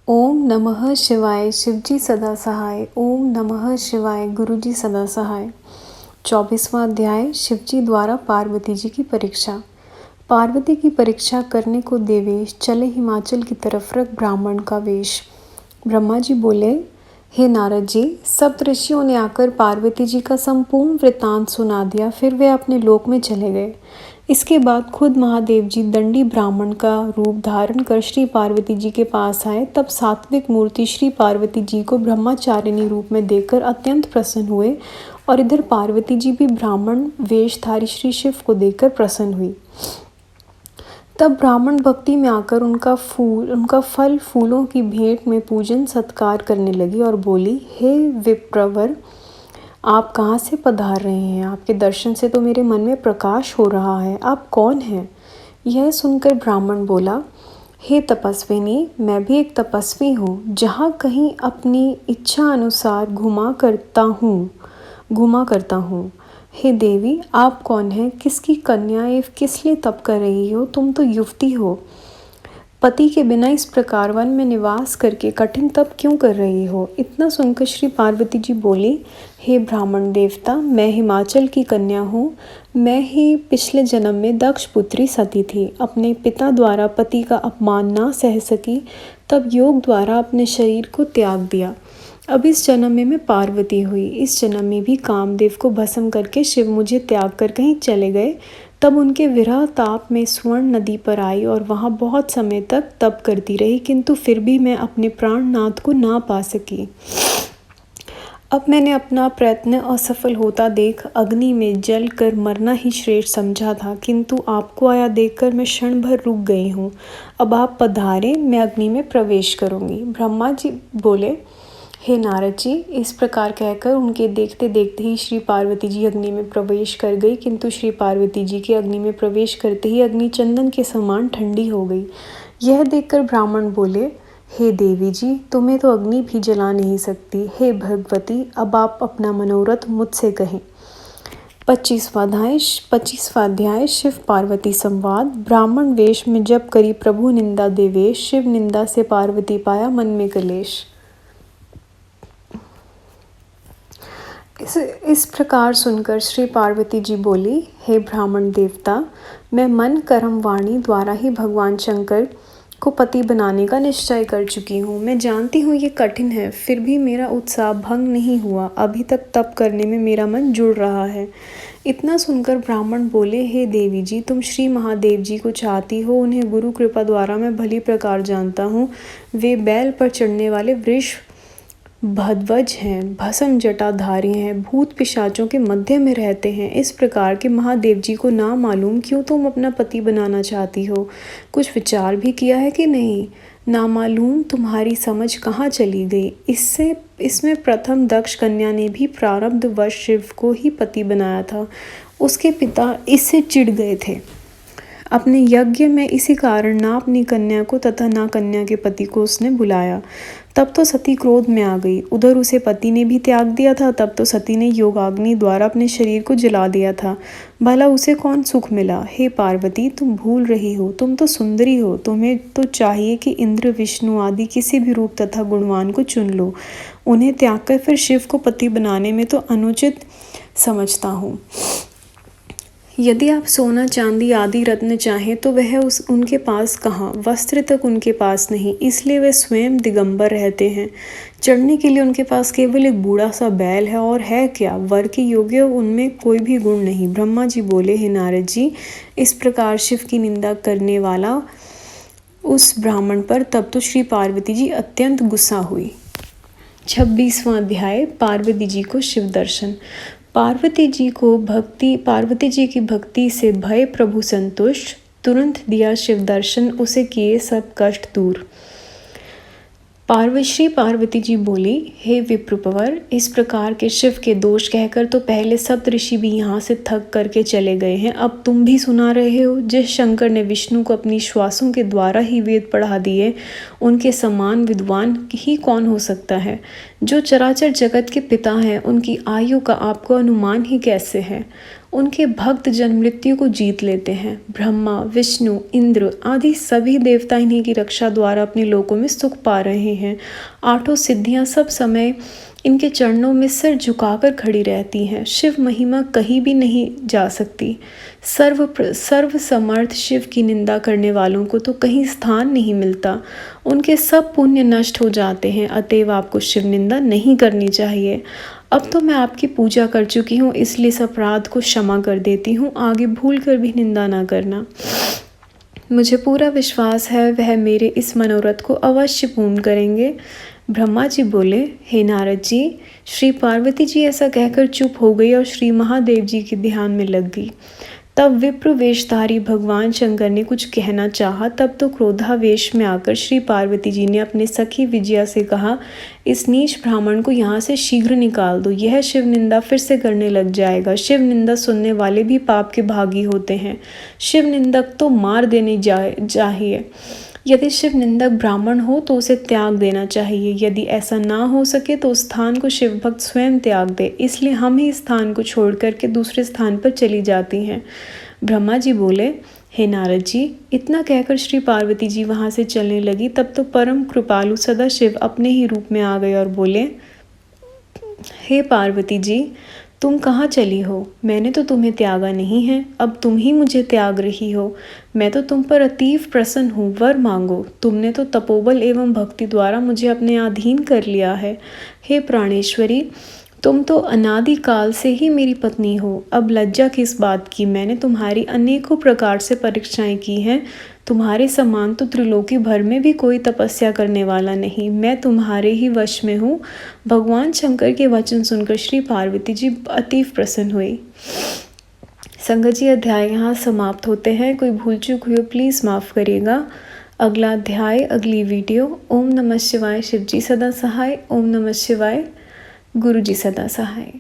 ओम नमः शिवाय शिवजी सदा सहाय। ओम नमः शिवाय गुरुजी सदा सहाय। 24वां अध्याय शिवजी द्वारा पार्वती जी की परीक्षा। पार्वती की परीक्षा करने को देवेश चले हिमाचल की तरफ रख ब्राह्मण का वेश। ब्रह्मा जी बोले, हे नारद जी, सप्त ऋषियों ने आकर पार्वती जी का संपूर्ण वृत्तांत सुना दिया। फिर वे अपने लोक में चले गए। इसके बाद खुद महादेव जी दंडी ब्राह्मण का रूप धारण कर श्री पार्वती जी के पास आए। तब सात्विक मूर्ति श्री पार्वती जी को ब्रह्मचारिणी रूप में देखकर अत्यंत प्रसन्न हुए और इधर पार्वती जी भी ब्राह्मण वेशधारी श्री शिव को देखकर प्रसन्न हुई। तब ब्राह्मण भक्ति में आकर उनका फल फूलों की भेंट में पूजन सत्कार करने लगी और बोली, हे विप्रवर, आप कहाँ से पधार रहे हैं? आपके दर्शन से तो मेरे मन में प्रकाश हो रहा है। आप कौन हैं? यह सुनकर ब्राह्मण बोला, हे तपस्विनी, मैं भी एक तपस्वी हूँ। जहाँ कहीं अपनी इच्छा अनुसार घुमा करता हूँ। हे देवी, आप कौन हैं? किसकी कन्या एवं किस लिए तप कर रही हो? तुम तो युवती हो। पति के बिना इस प्रकार वन में निवास करके कठिन तप क्यों कर रही हो? इतना सुनकर श्री पार्वती जी बोली, हे ब्राह्मण देवता, मैं हिमाचल की कन्या हूँ। मैं ही पिछले जन्म में दक्ष पुत्री सती थी। अपने पिता द्वारा पति का अपमान ना सह सकी, तब योग द्वारा अपने शरीर को त्याग दिया। अब इस जन्म में मैं पार्वती हुई। इस जन्म में भी कामदेव को भस्म करके शिव मुझे त्याग कर कहीं चले गए। तब उनके विरह ताप में स्वर्ण नदी पर आई और वहाँ बहुत समय तक तप करती रही, किंतु फिर भी मैं अपने प्राणनाथ को ना पा सकी। अब मैंने अपना प्रयत्न असफल होता देख अग्नि में जल कर मरना ही श्रेष्ठ समझा था, किंतु आपको आया देखकर मैं क्षण भर रुक गई हूँ। अब आप पधारें, मैं अग्नि में प्रवेश करूँगी। ब्रह्मा जी बोले, हे नारद जी, इस प्रकार कहकर उनके देखते देखते ही श्री पार्वती जी अग्नि में प्रवेश कर गई, किंतु श्री पार्वती जी के अग्नि में प्रवेश करते ही अग्नि चंदन के समान ठंडी हो गई। यह देखकर ब्राह्मण बोले, हे देवी जी, तुम्हें तो अग्नि भी जला नहीं सकती। हे भगवती, अब आप अपना मनोरथ मुझसे कहें। 25वां अध्याय शिव पार्वती संवाद। ब्राह्मण वेश में जब करी प्रभु निंदा देवेश, शिव निंदा से पार्वती पाया मन में कलेश। इस प्रकार सुनकर श्री पार्वती जी बोली, हे ब्राह्मण देवता, मैं मन कर्म वाणी द्वारा ही भगवान शंकर को पति बनाने का निश्चय कर चुकी हूँ। मैं जानती हूँ ये कठिन है, फिर भी मेरा उत्साह भंग नहीं हुआ। अभी तक तप करने में मेरा मन जुड़ रहा है। इतना सुनकर ब्राह्मण बोले, हे देवी जी, तुम श्री महादेव जी को चाहती हो। उन्हें गुरु कृपा द्वारा मैं भली प्रकार जानता हूँ। वे बैल पर चढ़ने वाले वृष भध्वज हैं, भस्म जटाधारी हैं, भूत पिशाचों के मध्य में रहते हैं। इस प्रकार के महादेव जी को ना मालूम क्यों तुम अपना पति बनाना चाहती हो? कुछ विचार भी किया है कि नहीं? ना मालूम तुम्हारी समझ कहाँ चली गई? इसमें प्रथम दक्ष कन्या ने भी प्रारब्धवश शिव को ही पति बनाया था। उसके पिता इससे चिढ़ गए थे। अपने यज्ञ में इसी कारण ना अपनी कन्या को तथा ना कन्या के पति को उसने बुलाया। तब तो सती क्रोध में आ गई। उधर उसे पति ने भी त्याग दिया था। तब तो सती ने योगाग्नि द्वारा अपने शरीर को जला दिया था। भला उसे कौन सुख मिला? हे पार्वती, तुम भूल रही हो। तुम तो सुंदरी हो। तुम्हें तो चाहिए कि इंद्र, विष्णु आदि किसी भी रूप तथा गुणवान को चुन लो। उन्हें त्याग कर फिर शिव को पति बनाने में तो अनुचित समझता हूँ। यदि आप सोना चांदी आदि रत्न चाहें तो वह उनके पास कहाँ, वस्त्र तक उनके पास नहीं, इसलिए वे स्वयं दिगंबर रहते हैं। चढ़ने के लिए उनके पास केवल एक बूढ़ा सा बैल है, और है क्या? वर के योग्य उनमें कोई भी गुण नहीं। ब्रह्मा जी बोले, हे नारद जी, इस प्रकार शिव की निंदा करने वाला उस ब्राह्मण पर तब तो श्री पार्वती जी अत्यंत गुस्सा हुई। 26वां अध्याय पार्वती जी को शिव दर्शन। पार्वती जी की भक्ति से भय प्रभु संतुष्ट, तुरंत दिया शिव दर्शन, उसे किए सब कष्ट दूर। श्री पार्वती जी बोली, हे विप्रवर, इस प्रकार के शिव के दोष कहकर तो पहले सप्त ऋषि भी यहाँ से थक करके चले गए हैं। अब तुम भी सुना रहे हो। जिस शंकर ने विष्णु को अपनी श्वासों के द्वारा ही वेद पढ़ा दिए, उनके समान विद्वान ही कौन हो सकता है? जो चराचर जगत के पिता हैं, उनकी आयु का आपको अनुमान ही कैसे है? उनके भक्त जन मृत्यु को जीत लेते हैं। ब्रह्मा, विष्णु, इंद्र आदि सभी देवता इन्हीं की रक्षा द्वारा अपने लोकों में सुख पा रहे हैं। आठों सिद्धियां सब समय इनके चरणों में सिर झुकाकर खड़ी रहती हैं। शिव महिमा कहीं भी नहीं जा सकती। सर्व समर्थ शिव की निंदा करने वालों को तो कहीं स्थान नहीं मिलता। उनके सब पुण्य नष्ट हो जाते हैं। अतएव आपको शिव निंदा नहीं करनी चाहिए। अब तो मैं आपकी पूजा कर चुकी हूँ, इसलिए इस अपराध को क्षमा कर देती हूँ। आगे भूल कर भी निंदा ना करना। मुझे पूरा विश्वास है वह मेरे इस मनोरथ को अवश्य पूर्ण करेंगे। ब्रह्मा जी बोले, हे नारद जी। श्री पार्वती जी ऐसा कहकर चुप हो गई और श्री महादेव जी के ध्यान में लग गई। तब विप्र वेशधारी भगवान शंकर ने कुछ कहना चाहा। तब तो क्रोधावेश में आकर श्री पार्वती जी ने अपने सखी विजया से कहा, इस नीच ब्राह्मण को यहाँ से शीघ्र निकाल दो। यह शिव निंदा फिर से करने लग जाएगा। शिव निंदा सुनने वाले भी पाप के भागी होते हैं। शिव निंदक तो मार देने चाहिए। यदि शिव निंदक ब्राह्मण हो तो उसे त्याग देना चाहिए। यदि ऐसा ना हो सके तो उस स्थान को शिव भक्त स्वयं त्याग दे। इसलिए हम ही स्थान को छोड़ करके दूसरे स्थान पर चली जाती हैं। ब्रह्मा जी बोले, हे नारद जी। इतना कहकर श्री पार्वती जी वहाँ से चलने लगी। तब तो परम कृपालु सदा शिव अपने ही रूप में आ गए और बोले, हे पार्वती जी, तुम कहाँ चली हो? मैंने तो तुम्हें त्यागा नहीं है, अब तुम ही मुझे त्याग रही हो। मैं तो तुम पर अतीव प्रसन्न हूँ, वर मांगो। तुमने तो तपोबल एवं भक्ति द्वारा मुझे अपने अधीन कर लिया है। हे प्राणेश्वरी, तुम तो अनादि काल से ही मेरी पत्नी हो। अब लज्जा किस बात की? मैंने तुम्हारी अनेकों प्रकार से परीक्षाएं की हैं। तुम्हारे समान तो त्रिलोकी भर में भी कोई तपस्या करने वाला नहीं। मैं तुम्हारे ही वश में हूँ। भगवान शंकर के वचन सुनकर श्री पार्वती जी अतीव प्रसन्न हुई। संगत जी, अध्याय यहाँ समाप्त होते हैं। कोई भूल चूक हुई हो प्लीज़ माफ़ करिएगा। अगला अध्याय, अगली वीडियो। ओम नमः शिवाय। शिव जी सदा सहाय। ओम नमः शिवाय। गुरु जी सदा सहाय।